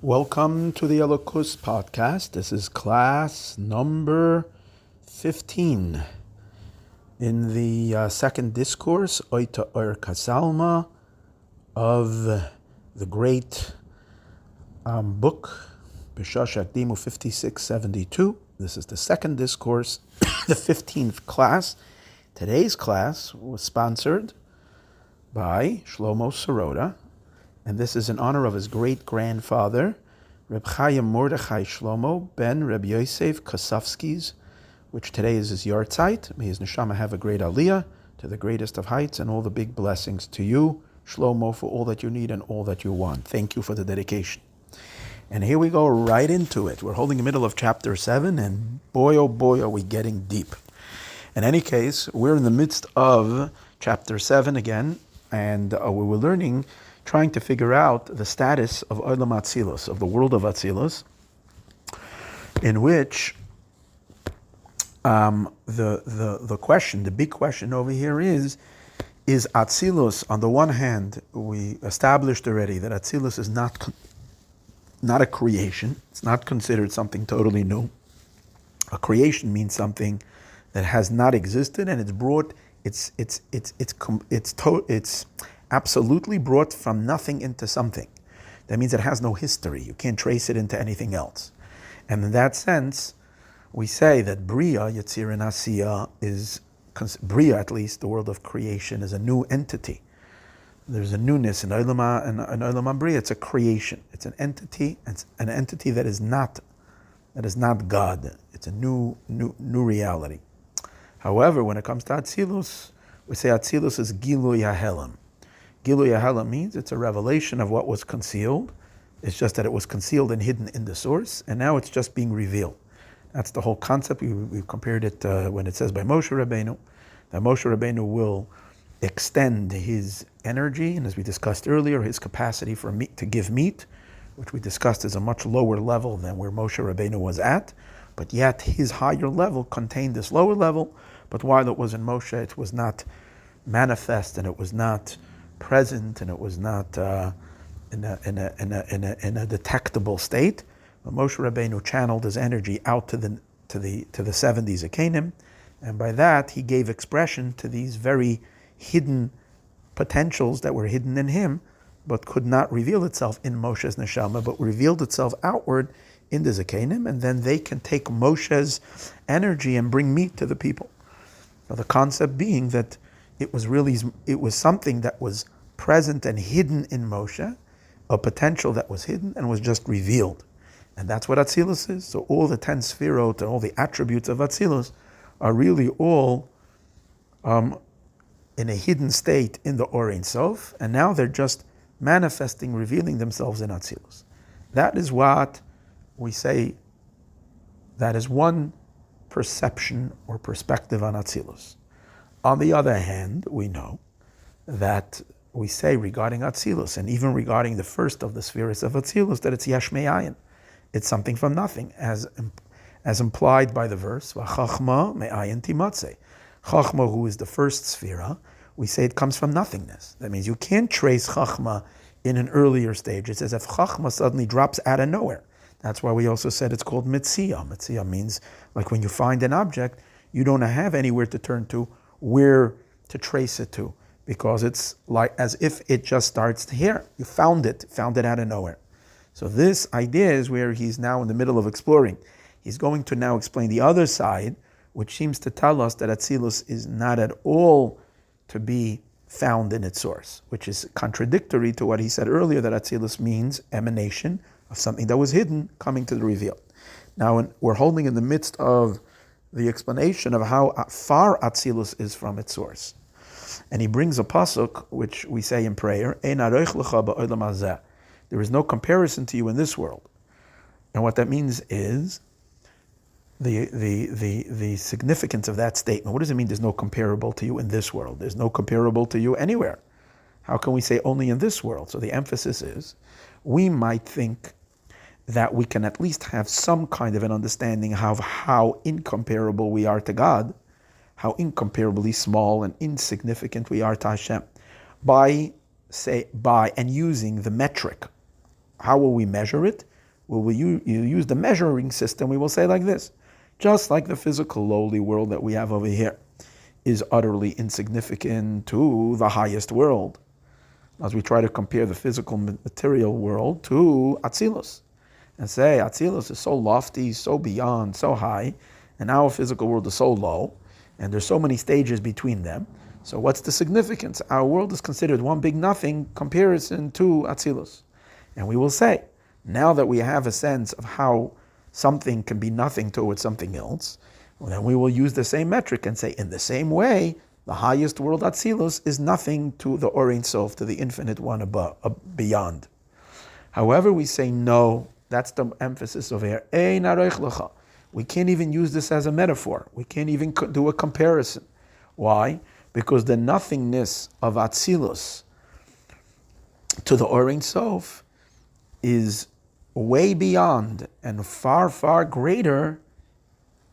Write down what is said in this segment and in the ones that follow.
Welcome to the Elokus podcast. This is class number 15 in the second discourse, Oteh Kasalma, of the great book, Bishash Akdimu 5672. This is the second discourse, the 15th class. Today's class was sponsored by Shlomo Sirota, and this is in honor of his great-grandfather, Reb Chaim Mordechai Shlomo ben Reb Yosef Kosofsky's, which today is his Yahrtzeit. May his Neshama have a great Aliya to the greatest of heights, and all the big blessings to you, Shlomo, for all that you need and all that you want. Thank you for the dedication. And here we go right into it. We're holding the middle of chapter 7, and boy, oh boy, are we getting deep. In any case, we're in the midst of chapter 7 again, and we were trying to figure out the status of Olam Atzilus, of the world of Atzilus, in which the question, the big question over here is Atzilus, on the one hand, we established already that Atzilus is not a creation. It's not considered something totally new. A creation means something that has not existed, and it's absolutely brought from nothing into something. That means it has no history. You can't trace it into anything else. And in that sense, we say that Bria, Yetzir and Asiya, Bria, at least, the world of creation, is a new entity. There's a newness in Olam Bria. It's a creation. It's an entity. It's an entity that is not God. It's a new reality. However, when it comes to Atzilus, we say Atzilus is Gilui HaHelam. Gilui HaHelam means it's a revelation of what was concealed. It's just that it was concealed and hidden in the source, and now it's just being revealed. That's the whole concept. We've compared it when it says by Moshe Rabbeinu, that Moshe Rabbeinu will extend his energy, and as we discussed earlier, his capacity for meat to give meat, which we discussed is a much lower level than where Moshe Rabbeinu was at, but yet his higher level contained this lower level. But while it was in Moshe, it was not manifest, and it was not present, and it was not in a detectable state. But Moshe Rabbeinu channeled his energy out to the 70s of Canaan, and by that he gave expression to these very hidden potentials that were hidden in him, but could not reveal itself in Moshe's Neshama, but revealed itself outward in the Zekanim, and then they can take Moshe's energy and bring meat to the people. So the concept being that it was something that was present and hidden in Moshe, a potential that was hidden and was just revealed. And that's what Atzilus is. So all the 10 Sfirot and all the attributes of Atzilus are really all in a hidden state in the Or Ein Sof, and now they're just manifesting, revealing themselves in Atzilus. That is what we say, that is one perception or perspective on Atzilus. On the other hand, we know that we say regarding Atzilus, and even regarding the first of the spheres of Atzilus, that it's Yesh Me'ayin. It's something from nothing, as implied by the verse, V'chachma me'ayin timatzeh. Chachma, who is the first sphera, we say it comes from nothingness. That means you can't trace Chachma in an earlier stage. It's as if Chachma suddenly drops out of nowhere. That's why we also said it's called Mitzia. Mitzia means like when you find an object, you don't have anywhere to turn to, where to trace it to, because it's like as if it just starts here. You found it out of nowhere. So this idea is where he's now in the middle of exploring. He's going to now explain the other side, which seems to tell us that Atzilus is not at all to be found in its source, which is contradictory to what he said earlier, that Atzilus means emanation of something that was hidden coming to the reveal. Now we're holding in the midst of the explanation of how far Atzilus is from its source. And he brings a pasuk, which we say in prayer, Ein aroich lecha ba'olam hazeh. There is no comparison to you in this world. And what that means is the significance of that statement. What does it mean there's no comparable to you in this world? There's no comparable to you anywhere. How can we say only in this world? So the emphasis is, we might think that we can at least have some kind of an understanding of how incomparable we are to God, how incomparably small and insignificant we are to Hashem, by and using the metric how will we measure it? Well, you use the measuring system. We will say like this: just like the physical lowly world that we have over here is utterly insignificant to the highest world, as we try to compare the physical material world to Atzilus, and say Atzilus is so lofty, so beyond, so high, and our physical world is so low, and there's so many stages between them. So what's the significance? Our world is considered one big nothing comparison to Atzilus. And we will say, now that we have a sense of how something can be nothing towards something else, well, then we will use the same metric and say, in the same way, the highest world Atzilus is nothing to the Or Ein Sof, to the infinite one above, beyond. However, we say no, that's the emphasis of here. Ein aroich lecha. We can't even use this as a metaphor. We can't even do a comparison. Why? Because the nothingness of Atzilus to the Or Ein Sof is way beyond and far, far greater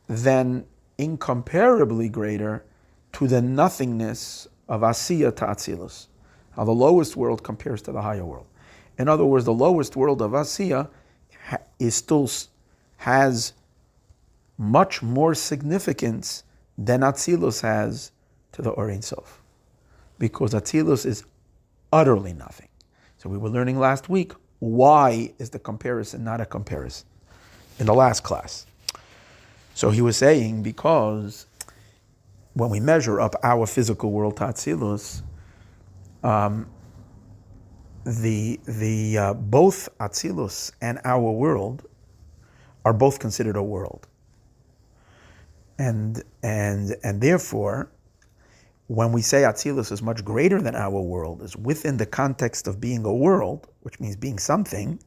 than, incomparably greater, to the nothingness of Asiya to Atzilus. How the lowest world compares to the higher world. In other words, the lowest world of Asiya has much more significance than Atzilus has to the Or Ein Sof, because Atzilus is utterly nothing. So we were learning last week, why is the comparison not a comparison in the last class? So he was saying, because when we measure up our physical world to Atzilus, both Atzilus and our world are both considered a world, and therefore, when we say Atzilus is much greater than our world, is within the context of being a world, which means being something,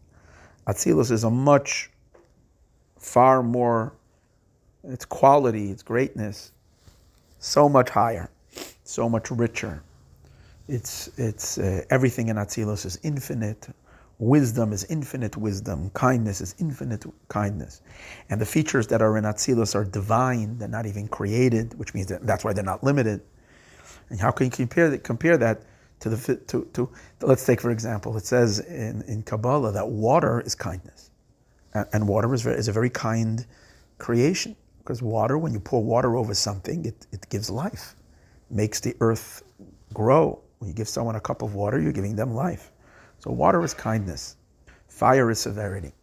Atzilus is a much, far more, its quality, its greatness, so much higher, so much richer. It's everything in Atzilus is infinite. Wisdom is infinite wisdom. Kindness is infinite kindness. And the features that are in Atzilus are divine. They're not even created, which means that's why they're not limited. And how can you compare that to let's take, for example, it says in Kabbalah that water is kindness. And water is a very kind creation. Because water, when you pour water over something, it gives life. Makes the earth grow. When you give someone a cup of water, you're giving them life. So water is kindness. Fire is severity,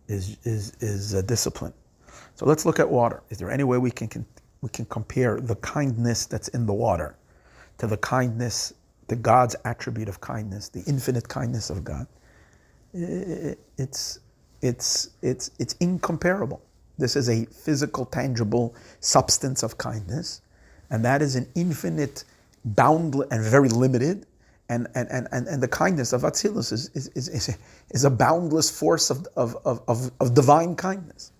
is a discipline. So let's look at water. Is there any way we can compare the kindness that's in the water to the kindness, the God's attribute of kindness, the infinite kindness of God? It's incomparable. This is a physical, tangible substance of kindness, and that is an infinite, boundless, and very limited. And the kindness of Atzilus is a boundless force of divine kindness.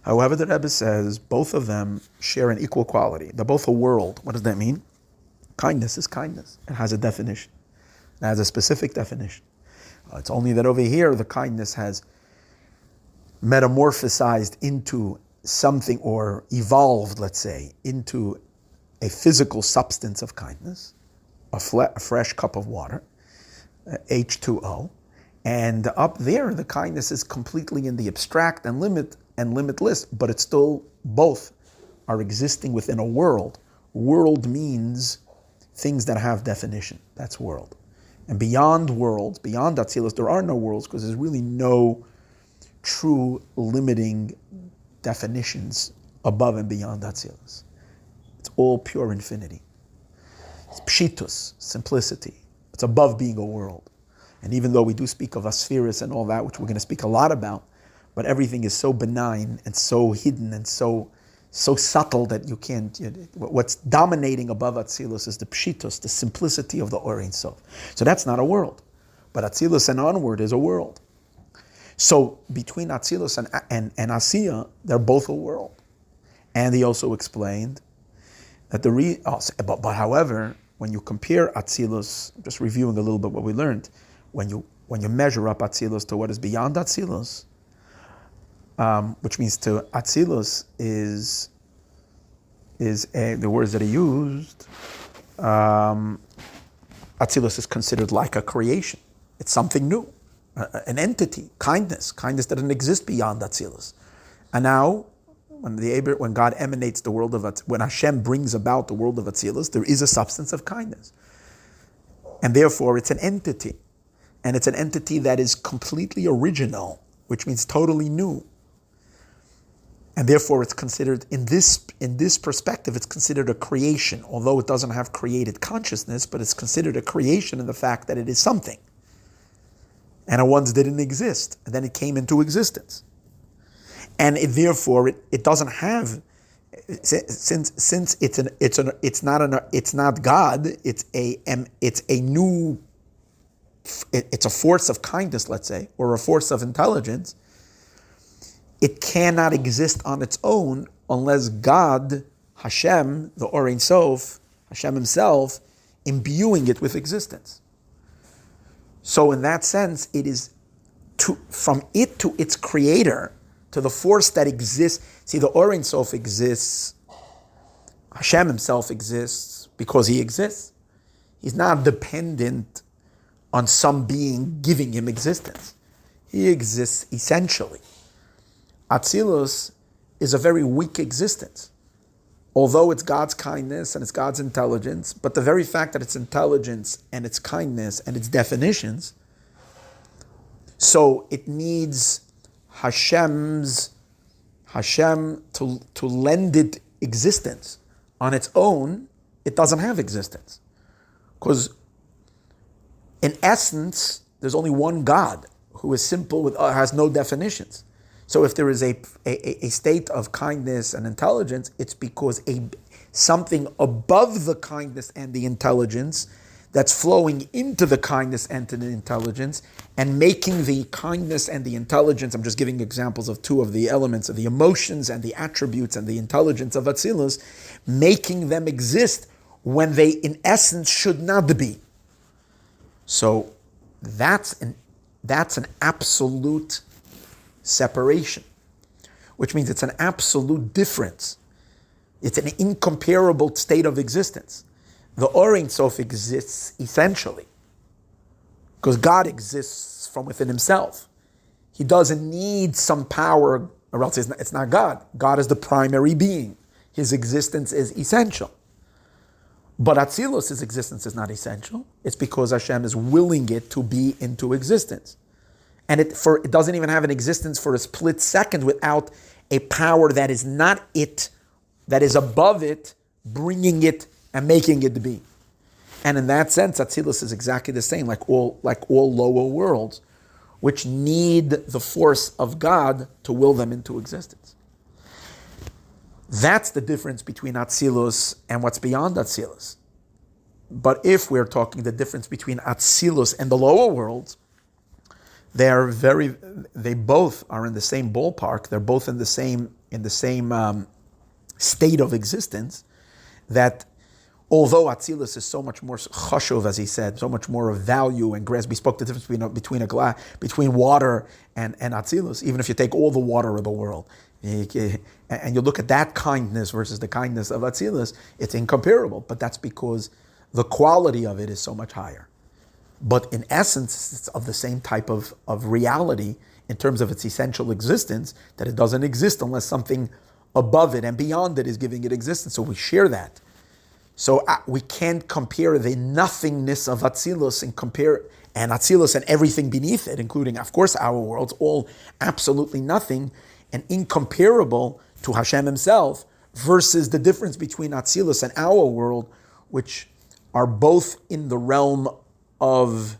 However, the Rebbe says both of them share an equal quality. They're both a world. What does that mean? Kindness is kindness. It has a definition. It has a specific definition. It's only that over here the kindness has metamorphosized into something, or evolved, let's say, into a physical substance of kindness, a fresh cup of water, H2O, and up there the kindness is completely in the abstract and limitless, but it's still, both are existing within a world. World means things that have definition. That's world. And beyond worlds, beyond Atzilus, there are no worlds, because there's really no true limiting definitions above and beyond Atzilus. It's all pure infinity. It's pshitus, simplicity. It's above being a world. And even though we do speak of aspheris and all that, which we're going to speak a lot about, but everything is so benign and so hidden and so subtle that you can't. What's dominating above Atzilus is the pshitus, the simplicity of the Or Ein Sof. So that's not a world, but Atzilus and onward is a world. So between Atzilus and Asiya, they're both a world. And he also explained that but however, when you compare Atzilus, just reviewing a little bit what we learned, when you measure up Atzilus to what is beyond Atzilus, which means to Atzilus is the words that he used. Atzilus is considered like a creation. It's something new. an entity, kindness that didn't exist beyond Atzilus. And now, when God emanates the world of when Hashem brings about the world of Atzilus, there is a substance of kindness. And therefore it's an entity. And it's an entity that is completely original, which means totally new. And therefore it's considered, in this perspective, it's considered a creation, although it doesn't have created consciousness, but it's considered a creation in the fact that it is something. And it once didn't exist, and then it came into existence. And therefore it doesn't have, since it's not God, it's a force of kindness, let's say, or a force of intelligence. It cannot exist on its own unless God, Hashem, the Or Ein Sof, Hashem himself, imbuing it with existence. So in that sense, it is from it to its creator, to the force that exists. See, the Or Ein Sof exists, Hashem himself exists because he exists. He's not dependent on some being giving him existence. He exists essentially. Atzilus is a very weak existence. Although it's God's kindness and it's God's intelligence, but the very fact that it's intelligence and its kindness and its definitions, so it needs Hashem to lend it existence. On its own, it doesn't have existence. Because in essence, there's only one God who is simple, has no definitions. So if there is a state of kindness and intelligence, it's because something above the kindness and the intelligence that's flowing into the kindness and to the intelligence and making the kindness and the intelligence, I'm just giving examples of two of the elements of the emotions and the attributes and the intelligence of Atzilus, making them exist when they in essence should not be. So that's an absolute separation, which means it's an absolute difference. It's an incomparable state of existence. The Or Ein Sof exists essentially because God exists from within himself. He doesn't need some power, or else it's not God. God is the primary being. His existence is essential. But Atzilus' existence is not essential. It's because Hashem is willing it to be into existence. And it doesn't even have an existence for a split second without a power that is not it, that is above it, bringing it and making it be. And in that sense, Atzilus is exactly the same, like all lower worlds, which need the force of God to will them into existence. That's the difference between Atzilus and what's beyond Atzilus. But if we're talking the difference between Atzilus and the lower worlds, they both are in the same ballpark. They're both in the same state of existence. That although Atzilus is so much more chashuv, as he said, so much more of value and grass. We spoke the difference between water and Atzilus. Even if you take all the water of the world, and you look at that kindness versus the kindness of Atzilus, it's incomparable. But that's because the quality of it is so much higher. But in essence, it's of the same type of reality in terms of its essential existence, that it doesn't exist unless something above it and beyond it is giving it existence. So we share that. So we can't compare the nothingness of Atzilus and Atzilus and everything beneath it, including, of course, our worlds, all absolutely nothing and incomparable to Hashem himself, versus the difference between Atzilus and our world, which are both in the realm of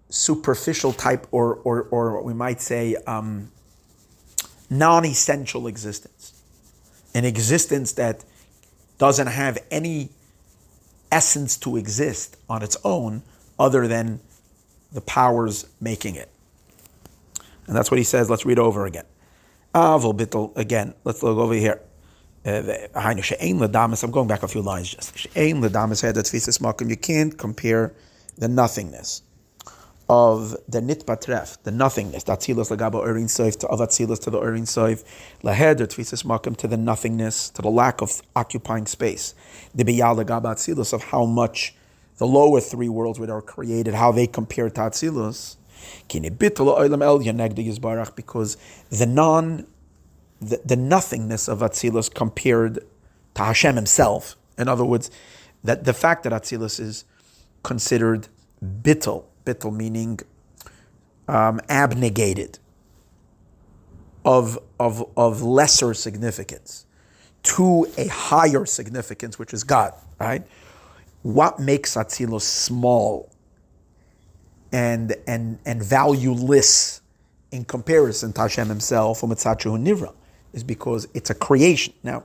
superficial type or we might say non-essential existence. An existence that doesn't have any essence to exist on its own other than the powers making it. And that's what he says. Let's read over again. Avol bittel, again, let's look over here. I'm going back a few lines just. You can't compare the nothingness of the nitbatref, the nothingness, the Atzilus lagaba Or Ein Sof, of Atzilus to the Or Ein Sof, laheder tfisas makom, to the nothingness, to the lack of occupying space, the biyal lagaba Atzilus, of how much the lower three worlds which are created, how they compare to Atzilus, because the nothingness of Atzilus compared to Hashem himself. In other words, that the fact that Atzilus is considered bittul meaning abnegated, of lesser significance to a higher significance, which is God, right? What makes Atzilus small and valueless in comparison to Hashem himself, nivra, is because it's a creation. Now,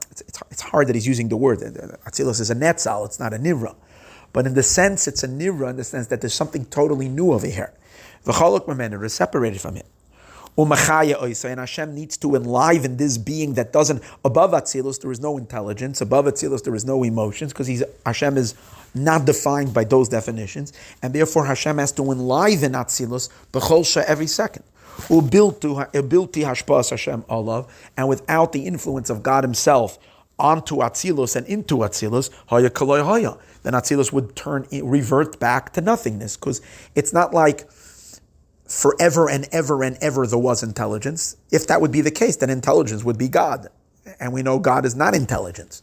it's hard that he's using the word. Atzilus is a netzal, it's not a nivra. But in the sense, it's a nivra in the sense that there's something totally new over here. V'chalok memenu is separated from it. Umachaya oisa, and Hashem needs to enliven this being that doesn't. Above Atzilus, there is no intelligence. Above Atzilus, there is no emotions, because Hashem is not defined by those definitions, and therefore Hashem has to enliven Atzilus b'chol every second. Ubilti hashpas Hashem alav, and without the influence of God Himself onto Atzilus and into Atzilus, haya kaloi haya, then Atzilus would revert back to nothingness, because it's not like forever and ever and ever there was intelligence. If that would be the case, then intelligence would be God. And we know God is not intelligence.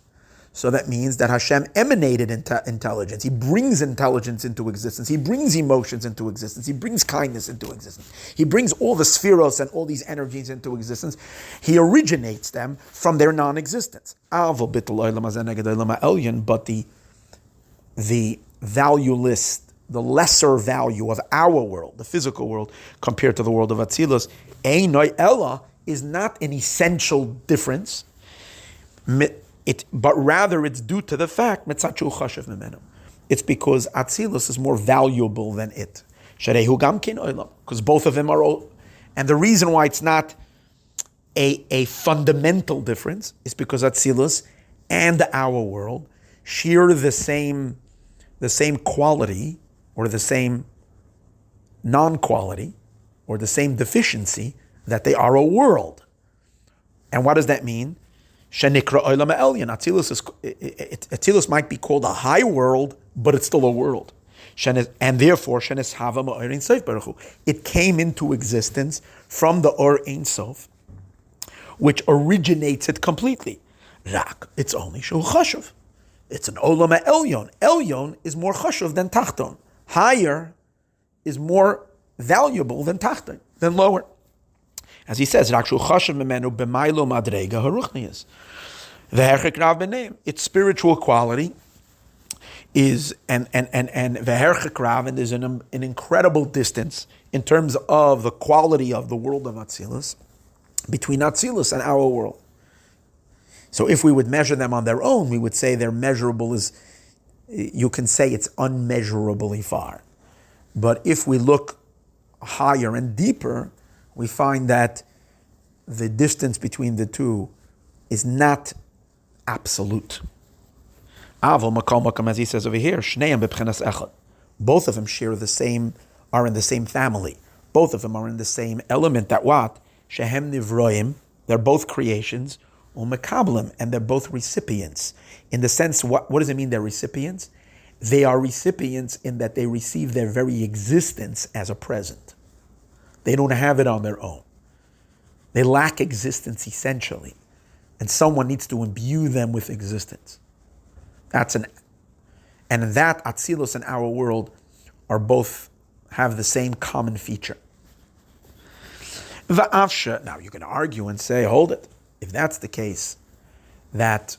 So that means that Hashem emanated intelligence. He brings intelligence into existence. He brings emotions into existence. He brings kindness into existence. He brings all the spheros and all these energies into existence. He originates them from their non-existence. But the valueless, the lesser value of our world, the physical world, compared to the world of Atzilus, Einoi Ella, is not an essential difference, but rather it's due to the fact, it's because Atzilus is more valuable than it. Because both of them are, and the reason why it's not a fundamental difference is because Atzilus and our world share the same quality, or the same non-quality, or the same deficiency, that they are a world. And what does that mean? Shenikra olam elyon. Atzilus might be called a high world, but it's still a world. And therefore, it came into existence from the Or Ein Sof, which originates it completely. It's only Shu Chashuv. It's an olam elyon. Elyon is more chashuv than tachton. Higher is more valuable than tachton, than lower. As he says, its spiritual quality is and there's an incredible distance in terms of the quality of the world of Atzilus between Atzilus and our world. So if we would measure them on their own, we would say their measurable is, you can say it's unmeasurably far. But if we look higher and deeper, we find that the distance between the two is not absolute. As he says over here, both of them share the same, are in the same family. Both of them are in the same element, that what? Shehem nivroim, they're both creations, umekablim, and they're both recipients. In the sense, what does it mean they're recipients? They are recipients in that they receive their very existence as a present. They don't have it on their own. They lack existence essentially, and someone needs to imbue them with existence. And in that, Atzilus and our world are both have the same common feature. Now you can argue and say, hold it. If that's the case, that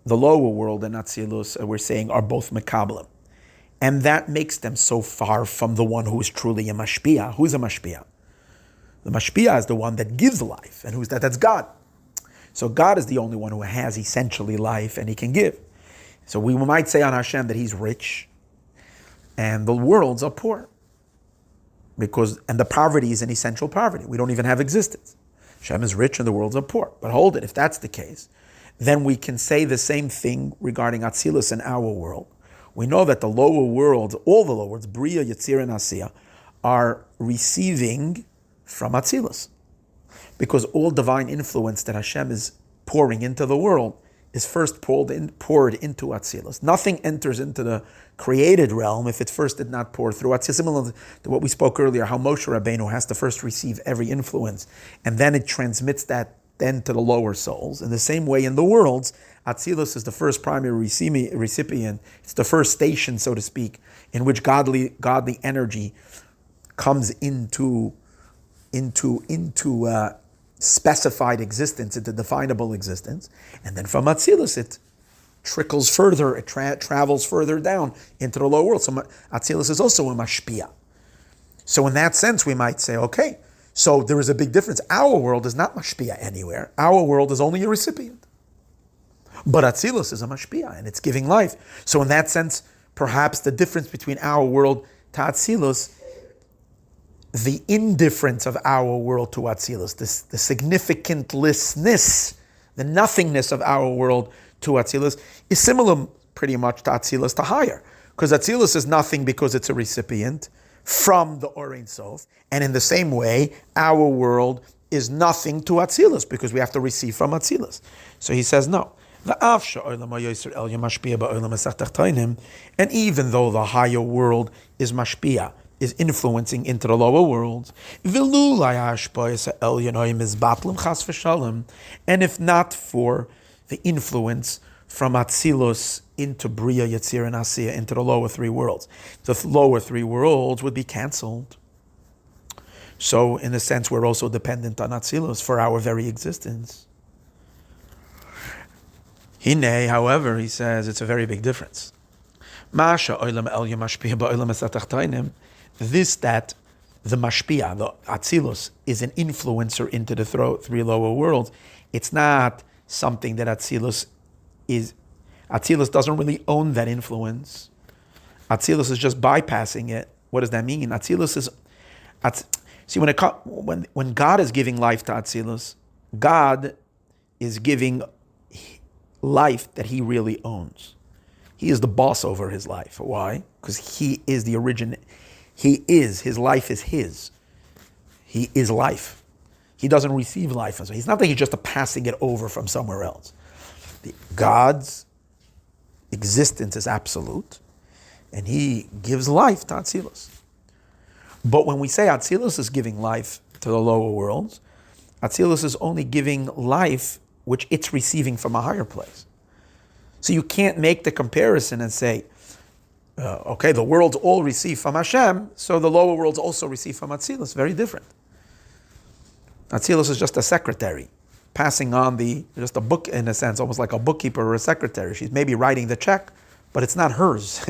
the lower world and Atzilus, we're saying, are both mekablim, and that makes them so far from the one who is truly a mashpia. Who's a mashpia? The mashpia is the one that gives life, and who's that? That's God. So God is the only one who has essentially life, and He can give. So we might say on Hashem that He's rich, and the worlds are poor, and the poverty is an essential poverty. We don't even have existence. Hashem is rich and the worlds are poor. But hold it, if that's the case, then we can say the same thing regarding Atzilus and our world. We know that the lower worlds, all the lower worlds, Bria, Yetzir, and Asiya, are receiving from Atzilus. Because all divine influence that Hashem is pouring into the world is first poured into Atzilus. Nothing enters into the created realm if it first did not pour through Atzilus. Similar to what we spoke earlier, how Moshe Rabbeinu has to first receive every influence, and then it transmits that then to the lower souls. In the same way, in the worlds, Atzilus is the first primary recipient. It's the first station, so to speak, in which godly energy comes into specified existence, into definable existence, and then from Atzilus it trickles further, it travels further down into the lower world. So Atzilus is also a mashpia. So in that sense, we might say, okay, so there is a big difference. Our world is not mashpia anywhere. Our world is only a recipient. But Atzilus is a mashpia, and it's giving life. So in that sense, perhaps the difference between our world to Atzilus, the indifference of our world to Atzilus, the significantlessness, the nothingness of our world to Atzilus is similar pretty much to Atzilus to higher. Because Atzilus is nothing because it's a recipient from the Or Ein Sof. And in the same way, our world is nothing to Atzilus because we have to receive from Atzilus. So he says no. And even though the higher world is mashpia, is influencing into the lower worlds, and if not for the influence from Atzilus into Bria, Yetzir, and Asiya, into the lower three worlds, the lower three worlds would be cancelled. So, in a sense, we're also dependent on Atzilus for our very existence. Hine, however, he says it's a very big difference. This, that the mashpia, the Atzilus, is an influencer into the three lower worlds. It's not something that Atzilus is. Atzilus doesn't really own that influence. Atzilus is just bypassing it. What does that mean? Atzilus is. See, when God is giving life to Atzilus, God is giving life that He really owns. He is the boss over His life. Why? Because He is the origin. His life is His. He is life. He doesn't receive life. He's not that He's just passing it over from somewhere else. God's existence is absolute, and He gives life to Atzilus. But when we say Atzilus is giving life to the lower worlds, Atzilus is only giving life which it's receiving from a higher place. So you can't make the comparison and say, okay, the worlds all receive from Hashem, so the lower worlds also receive from Atzilus. Very different. Atzilus is just a secretary, passing on just a book, in a sense, almost like a bookkeeper or a secretary. She's maybe writing the check, but it's not hers.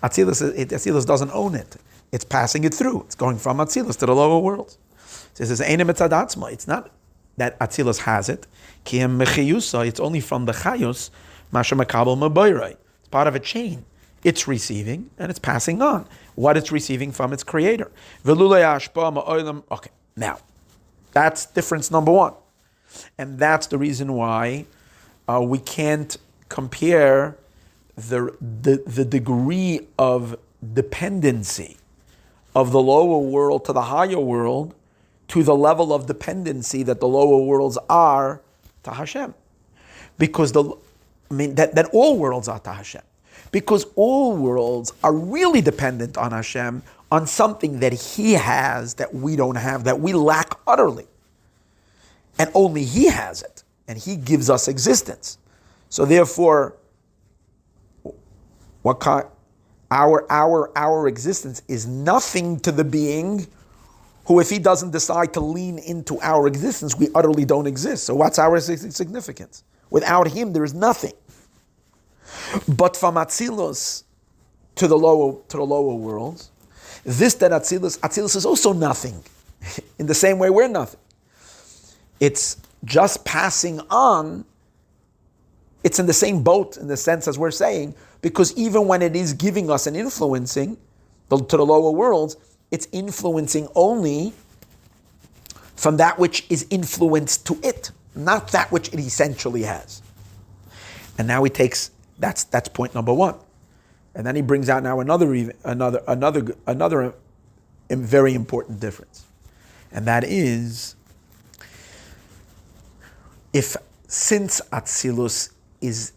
Atzilus doesn't own it. It's passing it through. It's going from Atzilus to the lower worlds. It says, it's not that Atzilus has it. It's only from the chayus, it's part of a chain. It's receiving and it's passing on what it's receiving from its creator. Okay, now that's difference number one. And that's the reason why we can't compare the degree of dependency of the lower world to the higher world to the level of dependency that the lower worlds are to Hashem. Because that all worlds are to Hashem. Because all worlds are really dependent on Hashem, on something that He has that we don't have, that we lack utterly. And only He has it. And He gives us existence. So therefore, our existence is nothing to the being who, if he doesn't decide to lean into our existence, we utterly don't exist. So what's our significance? Without Him, there is nothing. But from Atzilus to the lower worlds, this that Atzilus is also nothing. In the same way we're nothing. It's just passing on. It's in the same boat in the sense as we're saying, because even when it is giving us and influencing to the lower worlds, it's influencing only from that which is influenced to it, not that which it essentially has. And now he takes that's point number one, and then he brings out now another very important difference, and that is since Atzilus is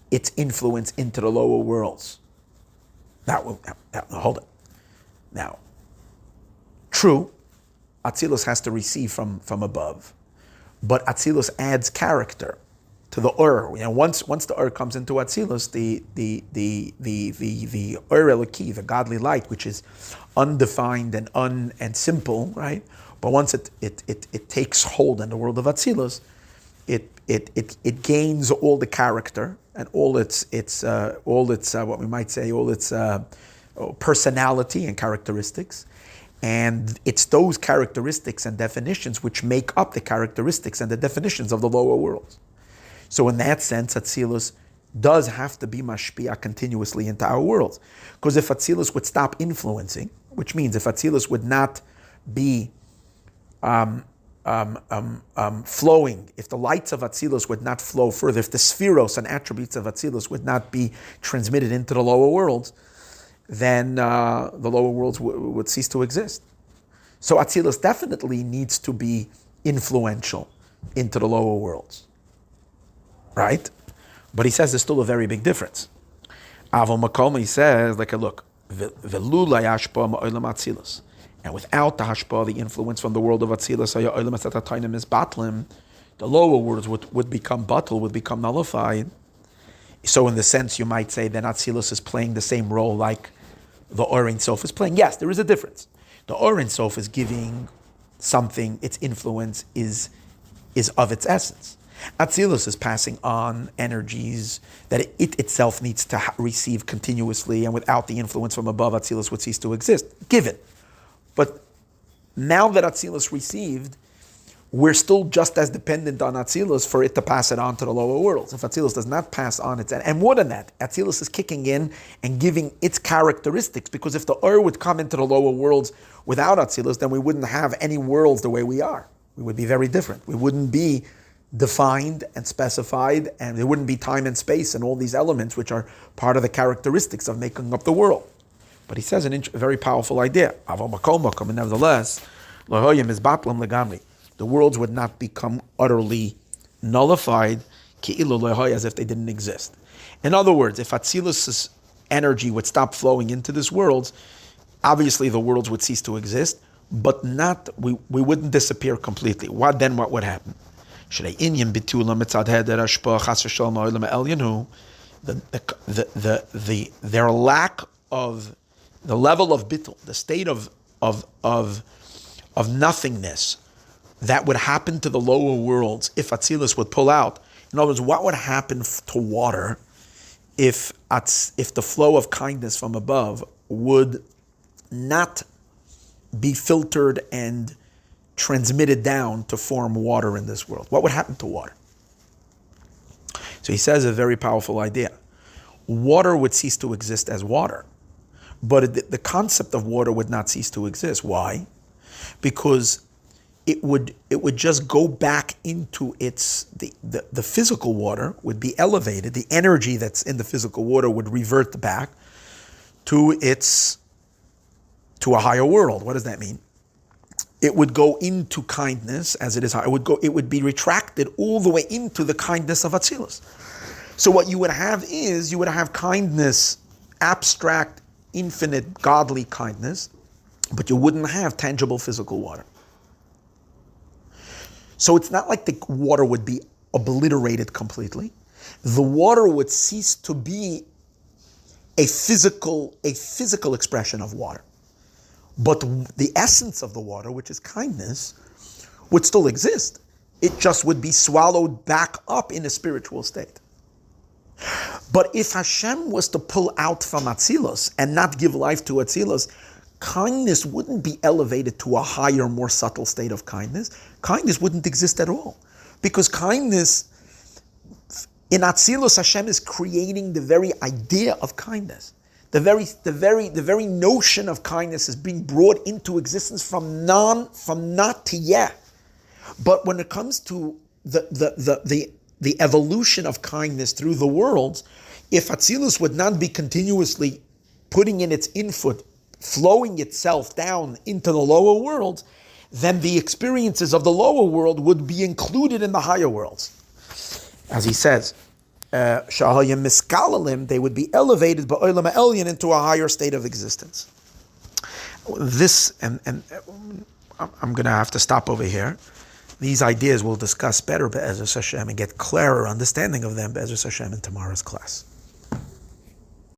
its influence into the lower worlds. Now, hold it. Now, true, Atzilus has to receive from above, but Atzilus adds character to the Ur. Once the Ur comes into Atzilus, the Ur Eloki, the godly light, which is undefined and simple, right? But once it takes hold in the world of Atzilus, it gains all the character and all its what we might say, all its personality and characteristics. And it's those characteristics and definitions which make up the characteristics and the definitions of the lower worlds. So in that sense, Atzilus does have to be mashpia continuously into our worlds. Because if Atzilus would stop influencing, which means if Atzilus would not be flowing, if the lights of Atzilus would not flow further, if the spheros and attributes of Atzilus would not be transmitted into the lower worlds, then the lower worlds would cease to exist. So Atzilus definitely needs to be influential into the lower worlds, right? But he says there's still a very big difference. Avol Makom, he says, look, Velula yashpa ma'olam Atzilus. And without the hashpa, the influence from the world of Atzilus, the lower worlds would become batal, would become nullified. So in the sense, you might say that Atzilus is playing the same role like the Or Ein Sof is playing. Yes, there is a difference. The Or Ein Sof is giving something, its influence is of its essence. Atzilus is passing on energies that it itself needs to receive continuously, and without the influence from above, Atzilus would cease to exist, given. But now that Atzilus received, we're still just as dependent on Atzilus for it to pass it on to the lower worlds. If Atzilus does not pass on its, and more than that, Atzilus is kicking in and giving its characteristics, because if the Ur would come into the lower worlds without Atzilus, then we wouldn't have any worlds the way we are. We would be very different. We wouldn't be defined and specified, and there wouldn't be time and space and all these elements which are part of the characteristics of making up the world. But he says a very powerful idea. And nevertheless, the worlds would not become utterly nullified, as if they didn't exist. In other words, if Atzilus' energy would stop flowing into this world, obviously the worlds would cease to exist, but not we wouldn't disappear completely. Then what would happen? Their lack of the level of bittul, the state of nothingness that would happen to the lower worlds if Atzilus would pull out. In other words, what would happen to water if the flow of kindness from above would not be filtered and transmitted down to form water in this world? What would happen to water? So he says a very powerful idea. Water would cease to exist as water, but the concept of water would not cease to exist. Why? Because it would just go back into the physical water would be elevated. The energy that's in the physical water would revert back to a higher world. What does that mean? It would go into kindness as it is high. It would be retracted all the way into the kindness of Atzilus. So what you would have is, you would have kindness, abstract, infinite, godly kindness, but you wouldn't have tangible physical water. So it's not like the water would be obliterated completely. The water would cease to be a physical expression of water. But the essence of the water, which is kindness, would still exist. It just would be swallowed back up in a spiritual state. But if Hashem was to pull out from Atzilus and not give life to Atzilus, kindness wouldn't be elevated to a higher, more subtle state of kindness. Kindness wouldn't exist at all. Because kindness, in Atzilus, Hashem is creating the very idea of kindness. The very notion of kindness is being brought into existence from not to yet. But when it comes to the evolution of kindness through the worlds, if Atzilus would not be continuously putting in its input, flowing itself down into the lower worlds, then the experiences of the lower world would be included in the higher worlds. As he says, Shahayim miskalalim, they would be elevated ba'olam ha'elyon into a higher state of existence. This, and I'm going to have to stop over here. These ideas we'll discuss better Be'ezus Hashem and get clearer understanding of them Be'ezus Hashem in tomorrow's class.